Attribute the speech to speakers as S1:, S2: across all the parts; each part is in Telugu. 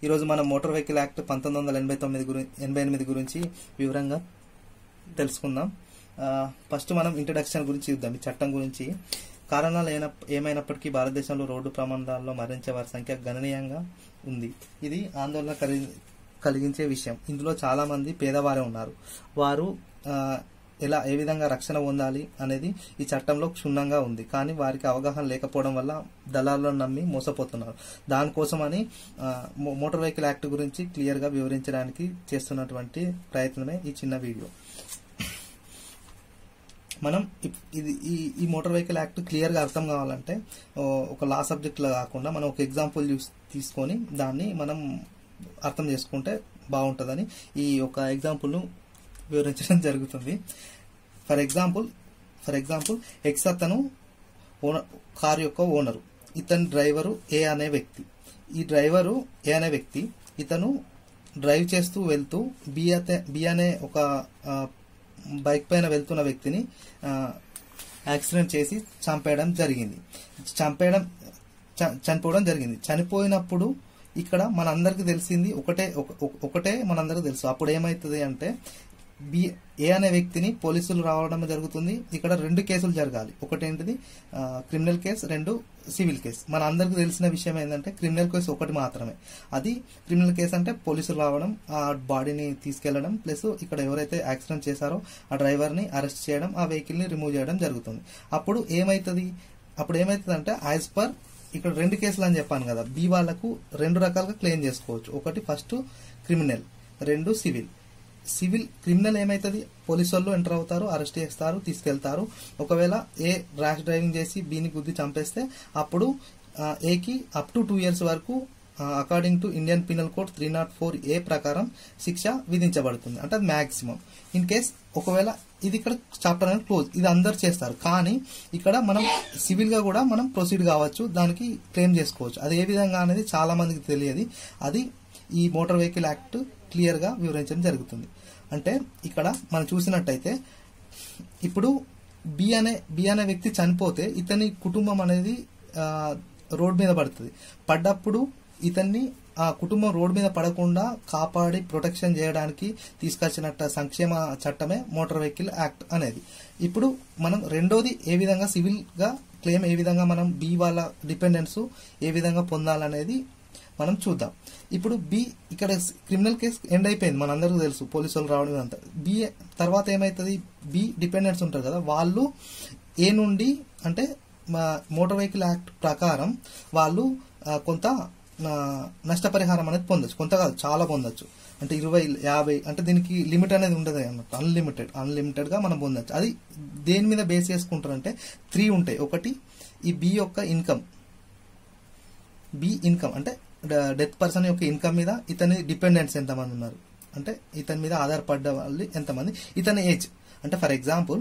S1: ఈరోజు మనం మోటార్ వెహికల్ యాక్ట్ 1989 గురించి వివరంగా తెలుసుకుందాం. ఫస్ట్ మనం ఇంట్రడక్షన్ గురించి చూద్దాం. ఈ చట్టం గురించి కారణాలు ఏమైనప్పటికీ భారతదేశంలో రోడ్డు ప్రమాదాల్లో మరణించే వారి సంఖ్య గణనీయంగా ఉంది. ఇది ఆందోళన కలిగించే విషయం. ఇందులో చాలా మంది పేదవారే ఉన్నారు. వారు ఏ విధంగా రక్షణ పొందాలి అనేది ఈ చట్టంలో క్షుణ్ణంగా ఉంది. కానీ వారికి అవగాహన లేకపోవడం వల్ల దళాలను నమ్మి మోసపోతున్నారు. దానికోసమని మోటార్ వెహికల్ యాక్ట్ గురించి క్లియర్ గా వివరించడానికి చేస్తున్నటువంటి ప్రయత్నమే ఈ చిన్న వీడియో. మనం ఈ మోటార్ వెహికల్ యాక్ట్ క్లియర్ గా అర్థం కావాలంటే ఒక లా సబ్జెక్ట్ లా కాకుండా మనం ఒక ఎగ్జాంపుల్ తీసుకొని దాన్ని మనం అర్థం చేసుకుంటే బాగుంటుందని ఈ ఒక ఎగ్జాంపుల్ ను వివరించడం జరుగుతుంది. ఫర్ ఎగ్జాంపుల్ ఎక్స్ అతను కారు యొక్క ఓనరు, ఇతని డ్రైవరు ఏ అనే వ్యక్తి. ఈ డ్రైవరు ఏ అనే వ్యక్తి ఇతను డ్రైవ్ చేస్తూ వెళ్తూ బి అనే ఒక బైక్ పైన వెళ్తున్న వ్యక్తిని యాక్సిడెంట్ చేసి చనిపోవడం జరిగింది. చనిపోయినప్పుడు ఇక్కడ మనందరికి తెలిసింది ఒకటే మనందరికి తెలుసు. అప్పుడు ఏమైతుంది అంటే ఏ అనే వ్యక్తిని పోలీసులు రావడం జరుగుతుంది. ఇక్కడ 2 కేసులు జరగాలి. ఒకటేంటిది క్రిమినల్ కేసు, 2 సివిల్ కేసు. మన అందరికి తెలిసిన విషయం ఏంటంటే క్రిమినల్ కేసు ఒకటి మాత్రమే. అది క్రిమినల్ కేసు అంటే పోలీసులు రావడం, ఆ బాడీని తీసుకెళ్లడం, ప్లస్ ఇక్కడ ఎవరైతే యాక్సిడెంట్ చేశారో ఆ డ్రైవర్ ని అరెస్ట్ చేయడం, ఆ వెహికల్ ని రిమూవ్ చేయడం జరుగుతుంది. అప్పుడు ఏమైతుంది అంటే యాజ్ పర్ ఇక్కడ 2 కేసులు అని చెప్పాను కదా, బి వాళ్లకు 2 రకాలుగా క్లెయిమ్ చేసుకోవచ్చు. ఒకటి ఫస్ట్ క్రిమినల్, 2 సివిల్. క్రిమినల్ ఏమైతుంది, పోలీసు వాళ్ళు ఎంటర్ అవుతారు, అరెస్ట్ చేస్తారు, తీసుకెళ్తారు. ఒకవేళ ఏ ర్యాష్ డ్రైవింగ్ చేసి బీని గుద్ది చంపేస్తే అప్పుడు ఏకి అప్ టు 2 years వరకు according to Indian penal code 304A ప్రకారం శిక్ష విధించబడుతుంది. అంటే అది మాక్సిమం. ఇన్ కేస్ ఒకవేళ ఇది ఇక్కడ చాప్టర్ అనేది క్లోజ్, ఇది అందరు చేస్తారు. కానీ ఇక్కడ మనం సివిల్ గా కూడా మనం ప్రొసీడ్ కావచ్చు, దానికి క్లెయిమ్ చేసుకోవచ్చు. అది ఏ విధంగా అనేది చాలా మందికి తెలియదు. అది ఈ మోటార్ వెహికల్ యాక్ట్ క్లియర్ గా వివరించడం జరుగుతుంది. అంటే ఇక్కడ మనం చూసినట్టయితే ఇప్పుడు బి అనే వ్యక్తి చనిపోతే ఇతని కుటుంబం అనేది రోడ్ మీద పడ్డప్పుడు ఇతన్ని ఆ కుటుంబం రోడ్ మీద పడకుండా కాపాడి ప్రొటెక్షన్ చేయడానికి తీసుకొచ్చినట్టు సంక్షేమ చట్టమే మోటార్ వెహికల్ యాక్ట్ అనేది. ఇప్పుడు మనం రెండోది ఏ విధంగా సివిల్ గా క్లెయిమ్, ఏ విధంగా మనం బి వాళ్ళ డిపెండెన్స్ ఏ విధంగా పొందాలనేది మనం చూద్దాం. ఇప్పుడు బి ఇక్కడ క్రిమినల్ కేసు ఎండ్ అయిపోయింది, మనందరికీ తెలుసు, పోలీసు వాళ్ళు రావడం అంతా. బి తర్వాత ఏమైతుంది, బి డిపెండెంట్స్ ఉంటారు కదా, వాళ్ళు ఏ నుండి అంటే మోటార్ వెహికల్ యాక్ట్ ప్రకారం వాళ్ళు కొంత నష్టపరిహారం అనేది పొందొచ్చు. కొంత కాదు, చాలా పొందొచ్చు. అంటే 20, 50 అంటే దీనికి లిమిట్ అనేది ఉండదు అన్నట్టు. అన్లిమిటెడ్ గా మనం పొందొచ్చు. అది దేని మీద బేస్ చేసుకుంటారంటే 3 ఉంటాయి. ఒకటి ఈ బి యొక్క ఇన్కమ్ అంటే డెత్ పర్సన్ యొక్క ఇన్కమ్ మీద, ఇతని డిపెండెంట్స్ ఎంతమంది ఉన్నారు అంటే ఇతని మీద ఆధారపడ్డ వాళ్ళు ఎంతమంది, ఇతని ఏజ్. అంటే ఫర్ ఎగ్జాంపుల్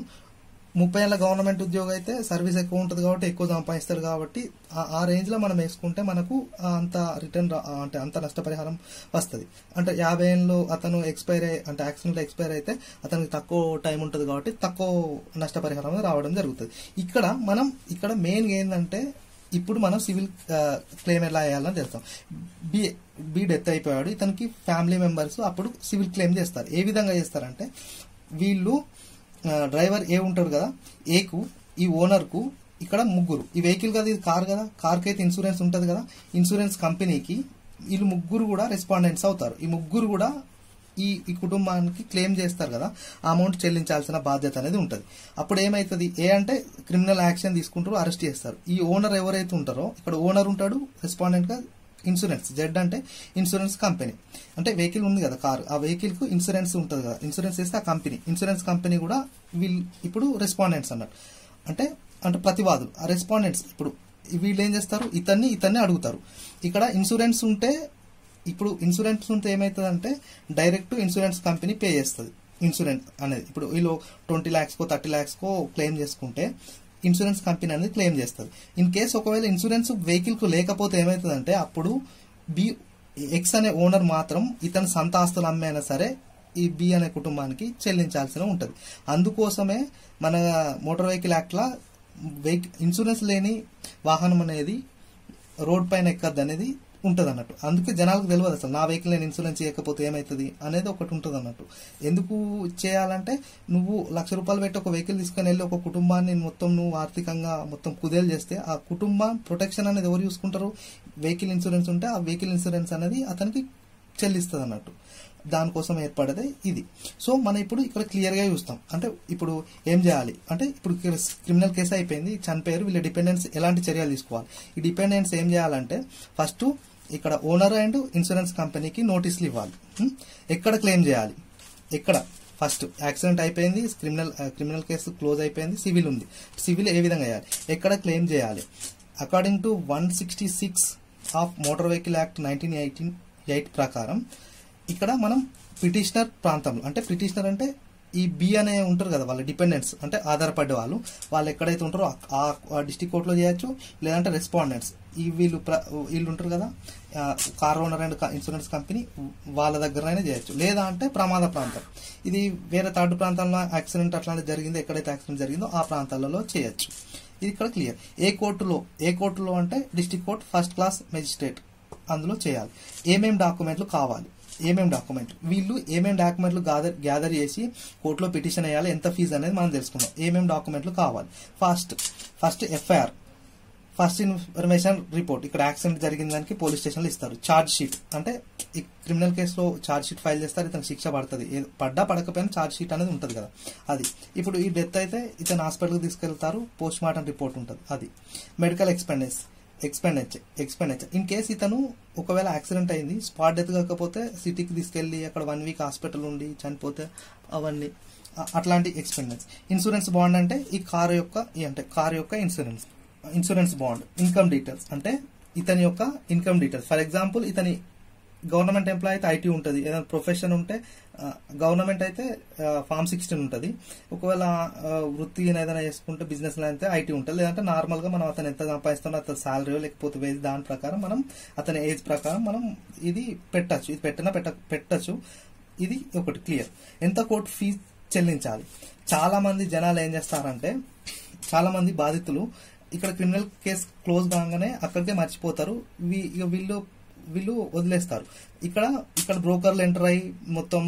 S1: 30 ఏళ్ల గవర్నమెంట్ ఉద్యోగం అయితే సర్వీస్ ఎక్కువ ఉంటుంది కాబట్టి ఎక్కువ సంపాదిస్తారు కాబట్టి ఆ రేంజ్ లో మనం వేసుకుంటే మనకు అంత రిటర్న్ అంటే అంత నష్టపరిహారం వస్తుంది. అంటే 50 ఏళ్ళు అతను అంటే యాక్సిడెంట్ ఎక్స్పైర్ అయితే అతనికి తక్కువ టైం ఉంటుంది కాబట్టి తక్కువ నష్టపరిహారం రావడం జరుగుతుంది. ఇక్కడ మెయిన్ ఏంటంటే ఇప్పుడు మనం సివిల్ క్లెయిమ్ ఎలా వేయాలని తెలుస్తాం. బి డెత్ అయిపోయాడు, ఇతనికి ఫ్యామిలీ మెంబర్స్ అప్పుడు సివిల్ క్లెయిమ్ చేస్తారు. ఏ విధంగా చేస్తారంటే వీళ్ళు డ్రైవర్ ఏ ఉంటాడు కదా, ఏకు ఈ ఓనర్ కు ఇక్కడ 3, ఈ వెహికల్ కదా, ఇది కార్ కదా, కార్ కి అయితే ఇన్సూరెన్స్ ఉంటది కదా, ఇన్సూరెన్స్ కంపెనీకి వీళ్ళు 3 కూడా రెస్పాండెంట్స్ అవుతారు. ఈ 3 కూడా ఈ కుటుంబానికి క్లెయిమ్ చేస్తారు కదా, ఆ అమౌంట్ చెల్లించాల్సిన బాధ్యత అనేది ఉంటుంది. అప్పుడు ఏమైతుంది, ఏ అంటే క్రిమినల్ యాక్షన్ తీసుకుంటారు, అరెస్ట్ చేస్తారు. ఈ ఓనర్ ఎవరైతే ఉంటారో, ఇక్కడ ఓనర్ ఉంటాడు, రెస్పాండెంట్ గా ఇన్సూరెన్స్, జెడ్ అంటే ఇన్సూరెన్స్ కంపెనీ. అంటే వెహికల్ ఉంది కదా కార్, ఆ వెహికల్ కు ఇన్సూరెన్స్ ఉంటుంది కదా, ఇన్సూరెన్స్ చేస్తే ఆ కంపెనీ, ఇన్సూరెన్స్ కంపెనీ కూడా వీళ్ళు ఇప్పుడు రెస్పాండెంట్స్ అన్నారు. అంటే ప్రతివాదులు, ఆ రెస్పాండెంట్స్ ఇప్పుడు వీళ్ళు ఏం చేస్తారు, ఇతన్ని అడుగుతారు. ఇక్కడ ఇన్సూరెన్స్ ఉంటే ఏమైతుంది డైరెక్ట్ ఇన్సూరెన్స్ కంపెనీ పే చేస్తుంది. ఇన్సూరెన్స్ అనేది ఇప్పుడు వీళ్ళు 20 lakhs 30 lakhs క్లెయిమ్ చేసుకుంటే ఇన్సూరెన్స్ కంపెనీ అనేది క్లెయిమ్ చేస్తుంది. ఇన్ కేసు ఒకవేళ ఇన్సూరెన్స్ వెహికల్ కు లేకపోతే ఏమైతుందంటే అప్పుడు ఎక్స్ అనే ఓనర్ మాత్రం ఇతని సొంత ఆస్తులు అమ్మైనా సరే ఈ బి అనే కుటుంబానికి చెల్లించాల్సిన ఉంటది. అందుకోసమే మన మోటార్ వెహికల్ యాక్ట్ లా ఇన్సూరెన్స్ లేని వాహనం అనేది రోడ్ పైన ఎక్కద్దు అనేది ఉంటుంది అన్నట్టు. అందుకే జనాలకు తెలియదు అసలు నా వెహికల్ నేను ఇన్సూరెన్స్ చేయకపోతే ఏమవుతుంది అనేది ఒకటి ఉంటుంది అన్నట్టు. ఎందుకు చేయాలంటే నువ్వు ₹1,00,000 పెట్టి ఒక వెహికల్ తీసుకొని వెళ్ళి ఒక కుటుంబాన్ని మొత్తం నువ్వు ఆర్థికంగా మొత్తం కుదేలు చేస్తే ఆ కుటుంబం ప్రొటెక్షన్ అనేది ఎవరు చూసుకుంటారు? వెహికల్ ఇన్సూరెన్స్ ఉంటే ఆ వెహికల్ ఇన్సూరెన్స్ అనేది అతనికి చెల్లిస్తుంది అన్నట్టు. దానికోసం ఏర్పడదే ఇది. సో మనం ఇప్పుడు ఇక్కడ క్లియర్ గా చూస్తాం. అంటే ఇప్పుడు ఏం చేయాలి అంటే ఇప్పుడు క్రిమినల్ కేసు అయిపోయింది, చనిపోయారు, వీళ్ళ డిపెండెంట్స్ ఎలాంటి చర్యలు తీసుకోవాలి. ఈ డిపెండెంట్స్ ఏం చేయాలంటే ఫస్ట్ ఇక్కడ ఓనర్ అండ్ ఇన్సూరెన్స్ కంపెనీకి నోటీసులు ఇవ్వాలి. ఎక్కడ క్లెయిమ్ చేయాలి, ఎక్కడ ఫస్ట్ యాక్సిడెంట్ అయిపోయింది, క్రిమినల్ కేసు క్లోజ్ అయిపోయింది, సివిల్ ఉంది. సివిల్ ఏ విధంగా చేయాలి, ఎక్కడ క్లెయిమ్ చేయాలి? According to 166 of motor vehicle act 1988 ప్రకారం ఇక్కడ మనం పిటిషనర్ ప్రాంతంలో, అంటే పిటిషనర్ అంటే ఈ బి అనే ఉంటారు కదా వాళ్ళ డిపెండెంట్స్, అంటే ఆధారపడే వాళ్ళు ఎక్కడైతే ఉంటారో ఆ డిస్ట్రిక్ట్ కోర్టులో చేయొచ్చు, లేదంటే రెస్పాండెంట్స్ ఈ వీళ్ళు ఉంటారు కదా car owner and insurance company వాళ్ళ దగ్గరనే చేయొచ్చు. లేదా అంటే ప్రమాద ప్రాంతం, ఇది వేరే థర్డ్ ప్రాంతంలో యాక్సిడెంట్ అట్లాంటి జరిగిందో, ఎక్కడైతే యాక్సిడెంట్ జరిగిందో ఆ ప్రాంతాలలో చేయొచ్చు. ఇది ఇక్కడ క్లియర్. ఏ కోర్టులో అంటే district court first class magistrate అందులో చేయాలి. ఏమేం డాక్యుమెంట్లు కావాలి, వీళ్ళు ఏమేం డాక్యుమెంట్లు గ్యాదర్ చేసి కోర్టులో పిటిషన్ వేయాలి, ఎంత ఫీజు అనేది మనం తెలుసుకుందాం. ఏమేం డాక్యుమెంట్లు కావాలి? First FIR, first information report, ఇక్కడ యాక్సిడెంట్ జరిగిన దానికి పోలీస్ స్టేషన్లో ఇస్తారు. ఛార్జ్ షీట్, అంటే ఈ క్రిమినల్ కేసులో ఛార్జ్ షీట్ ఫైల్ చేస్తారు, ఇతను శిక్ష పడుతుంది, పడ్డా పడకపోయినా ఛార్జ్ షీట్ అనేది ఉంటుంది కదా అది. ఇప్పుడు ఈ డెత్ అయితే ఇతను హాస్పిటల్కి తీసుకెళ్తారు, పోస్ట్ మార్టం రిపోర్ట్ ఉంటుంది అది. మెడికల్ ఎక్స్పెండిచర్ ఇన్ కేసు ఇతను ఒకవేళ యాక్సిడెంట్ అయింది, స్పాట్ డెత్ కాకపోతే సిటీకి తీసుకెళ్లి అక్కడ 1 వీక్ హాస్పిటల్ ఉండి చనిపోతే అవన్నీ అట్లాంటి ఎక్స్పెండిచర్. ఇన్సూరెన్స్ బాండ్ అంటే ఈ కారు యొక్క ఇన్సూరెన్స్ బాండ్. ఇన్కమ్ డీటెయిల్స్ అంటే ఇతని యొక్క ఇన్కమ్ డీటెయిల్స్. ఫర్ ఎగ్జాంపుల్ ఇతని గవర్నమెంట్ ఎంప్లాయ్ అయితే ఐటీ ఉంటుంది, ఏదైనా ప్రొఫెషన్ ఉంటే గవర్నమెంట్ అయితే ఫామ్ 16 ఉంటుంది, ఒకవేళ వృత్తి ఏదైనా చేసుకుంటే బిజినెస్ లో అయితే ఐటీ ఉంటుంది, లేదంటే నార్మల్ గా మనం అతను ఎంత సంపాదిస్తున్నా అతని శాలరీ లేకపోతే వేజ్ దాని ప్రకారం మనం అతని ఏజ్ ప్రకారం మనం ఇది పెట్టచ్చు, ఇది పెట్టచ్చు. ఇది ఒకటి క్లియర్. ఎంత కోర్టు ఫీజు చెల్లించాలి? చాలా మంది జనాలు ఏం చేస్తారంటే, చాలా మంది బాధితులు ఇక్కడ క్రిమినల్ కేసు క్లోజ్ కాగానే అక్కడికే మర్చిపోతారు, వీళ్ళు వదిలేస్తారు. ఇక్కడ బ్రోకర్లు ఎంటర్ అయ్యి మొత్తం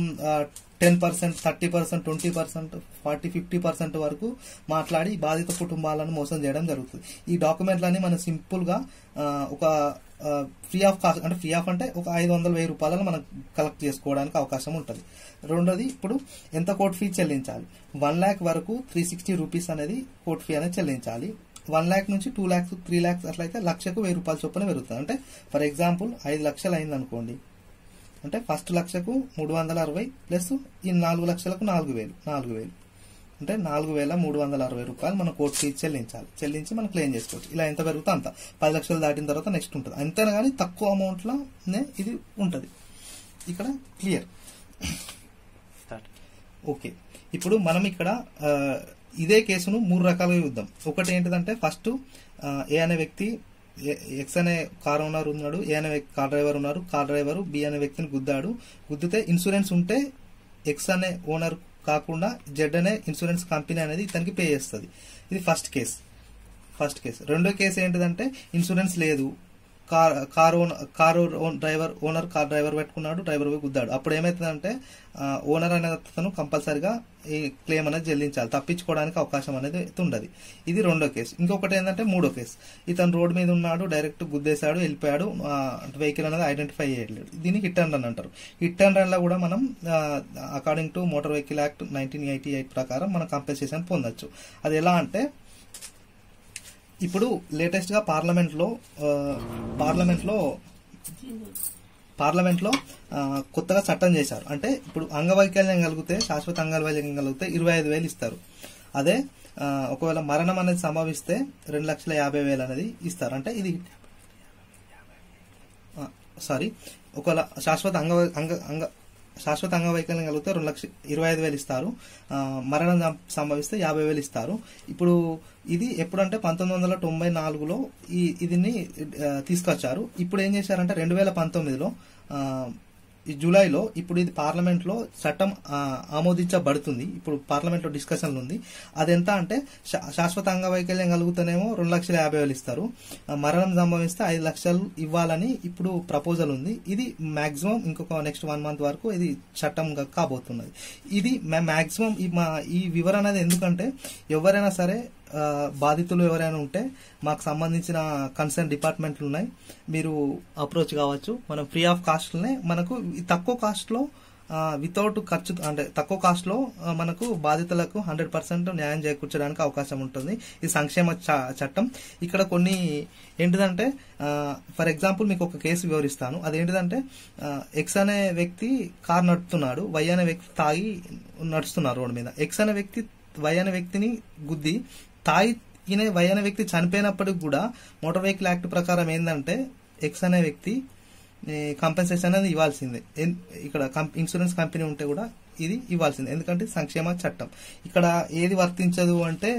S1: 10%, 30%, 20%, 40-50% వరకు మాట్లాడి బాధిత కుటుంబాలను మోసం చేయడం జరుగుతుంది. ఈ డాక్యుమెంట్లన్నీ మనం సింపుల్ గా ఒక ఫ్రీ ఆఫ్ కాస్ట్, అంటే ఫ్రీ ఆఫ్ అంటే ఒక 500,000 రూపాయలను మనం కలెక్ట్ చేసుకోవడానికి అవకాశం ఉంటుంది. రెండోది, ఇప్పుడు ఎంత కోర్టు ఫీ చెల్లించాలి? 1 lakh వరకు 360 రూపీస్ అనేది కోర్టు ఫీ అనేది చెల్లించాలి. 1 lakh నుంచి 2 lakhs 3 lakhs అట్లయితే లక్షకు 1000 రూపాయల చొప్పున పెరుగుతుంది. అంటే ఫర్ ఎగ్జాంపుల్ 5 లక్షలు అయింది అనుకోండి, అంటే ఫస్ట్ లక్షకు 360 ప్లస్ ఈ 4 లక్షలకు 4,000 అంటే 4,360 రూపాయలు మన కోర్టు ఫీజు చెల్లించి మనం క్లెయిమ్ చేసుకోవచ్చు. ఇలా ఎంత పెరుగుతా అంత 10 లక్షలు దాటిన తర్వాత నెక్స్ట్ ఉంటుంది. అంతేనా కానీ తక్కువ అమౌంట్ లోనే ఇది ఉంటుంది. ఇక్కడ క్లియర్. ఓకే, ఇప్పుడు మనం ఇక్కడ ఇదే కేసును 3 రకాలుగా చూద్దాం. ఒకటి ఏంటిదంటే ఫస్ట్ ఏ అనే వ్యక్తి, ఎక్స్ అనే కార్ ఓనర్ ఉన్నాడు, ఏ అనే కార్ డ్రైవర్ ఉన్నారు, కార్ డ్రైవర్ బి అనే వ్యక్తిని గుద్దితే ఇన్సూరెన్స్ ఉంటే ఎక్స్ అనే ఓనర్ కాకుండా జెడ్ అనే ఇన్సూరెన్స్ కంపెనీ అనేది ఇతనికి పే చేస్తుంది. ఇది ఫస్ట్ కేసు. రెండో కేసు ఏంటిదంటే ఇన్సూరెన్స్ లేదు, ఓనర్ కార్ డ్రైవర్ పెట్టుకున్నాడు, డ్రైవర్ పోయి గుద్దాడు. అప్పుడు ఏమైతుందంటే ఓనర్ అనే అతను కంపల్సరిగా ఈ క్లెయిమ్ అనేది చెల్లించాలి, తప్పించుకోవడానికి అవకాశం అనేది ఉండదు. ఇది రెండో కేసు. ఇంకొకటి ఏంటంటే మూడో కేసు, ఇతను రోడ్ మీద ఉన్నాడు, డైరెక్ట్ గుద్దేశాడు, వెళ్ళిపోయాడు, వెహికల్ అనేది ఐడెంటిఫై చేయట్లేదు. దీన్ని హిట్ అండ్ రన్ అంటారు. హిట్ అండ్ రన్ లో కూడా మనం according to motor vehicle act 1988 ప్రకారం మనం కంపెన్సేషన్ పొందొచ్చు. అది ఎలా అంటే, ఇప్పుడు లేటెస్ట్ గా పార్లమెంట్ లో కొత్తగా చట్టం చేశారు. అంటే ఇప్పుడు అంగవైకల్యం కలిగితే, శాశ్వత అంగవైకల్యం కలిగితే 25,000 ఇస్తారు. అదే ఒకవేళ మరణం అనేది సంభవిస్తే 2,50,000 అనేది ఇస్తారు. అంటే ఇది ఒకవేళ శాశ్వత అంగవైకల్యం కలిగితే 2,25,000 ఇస్తారు, మరణం సంభవిస్తే 50,000 ఇస్తారు. ఇప్పుడు ఇది ఎప్పుడంటే 1994లో దీన్ని తీసుకొచ్చారు. ఇప్పుడు ఏం చేశారంటే 2019లో ఈ జూలైలో ఇప్పుడు ఇది పార్లమెంట్ లో చట్టం ఆమోదించబడుతుంది. ఇప్పుడు పార్లమెంట్ లో డిస్కషన్ ఉంది. అదెంత అంటే శాశ్వత అంగవైకల్యం కలుగుతూనేమో 2,50,000 ఇస్తారు, మరణం సంభవిస్తే 5 లక్షలు ఇవ్వాలని ఇప్పుడు ప్రపోజల్ ఉంది. ఇది మాక్సిమం ఇంకొక నెక్స్ట్ 1 మంత్ వరకు ఇది చట్టం కాబోతున్నది. ఇది మాక్సిమం ఈ వివరణ అనేది ఎందుకంటే ఎవరైనా సరే బాధితులు ఎవరైనా ఉంటే మాకు సంబంధించిన కన్సర్న్ డిపార్ట్మెంట్లు ఉన్నాయి, మీరు అప్రోచ్ కావచ్చు. మనం ఫ్రీ ఆఫ్ కాస్ట్ లోనే మనకు తక్కువ కాస్ట్ లో వితౌట్ ఖర్చు అంటే తక్కువ కాస్ట్ లో మనకు బాధితులకు 100% న్యాయం చేకూర్చడానికి అవకాశం ఉంటుంది. ఇది సంక్షేమ చట్టం. ఇక్కడ కొన్ని ఏంటిదంటే ఫర్ ఎగ్జాంపుల్ మీకు ఒక కేసు వివరిస్తాను. అదేంటిదంటే ఎక్స్ అనే వ్యక్తి కార్ నడుపుతున్నాడు, వై అనే వ్యక్తి తాగి నడుస్తున్నారు రోడ్డు మీద. ఎక్స్ అనే వ్యక్తి వై అనే వ్యక్తిని గుద్ది ఈయన వై అనే వ్యక్తి చనిపోయినప్పటికి కూడా మోటార్ వెహికల్ యాక్ట్ ప్రకారం ఏంటంటే ఎక్స్ అనే వ్యక్తి కాంపెన్సేషన్ అనేది ఇవ్వాల్సిందే. ఇక్కడ ఇన్సూరెన్స్ కంపెనీ ఉంటే కూడా ఇది ఇవ్వాల్సిందే, ఎందుకంటే సంక్షేమ చట్టం. ఇక్కడ ఏది వర్తించదు అంటే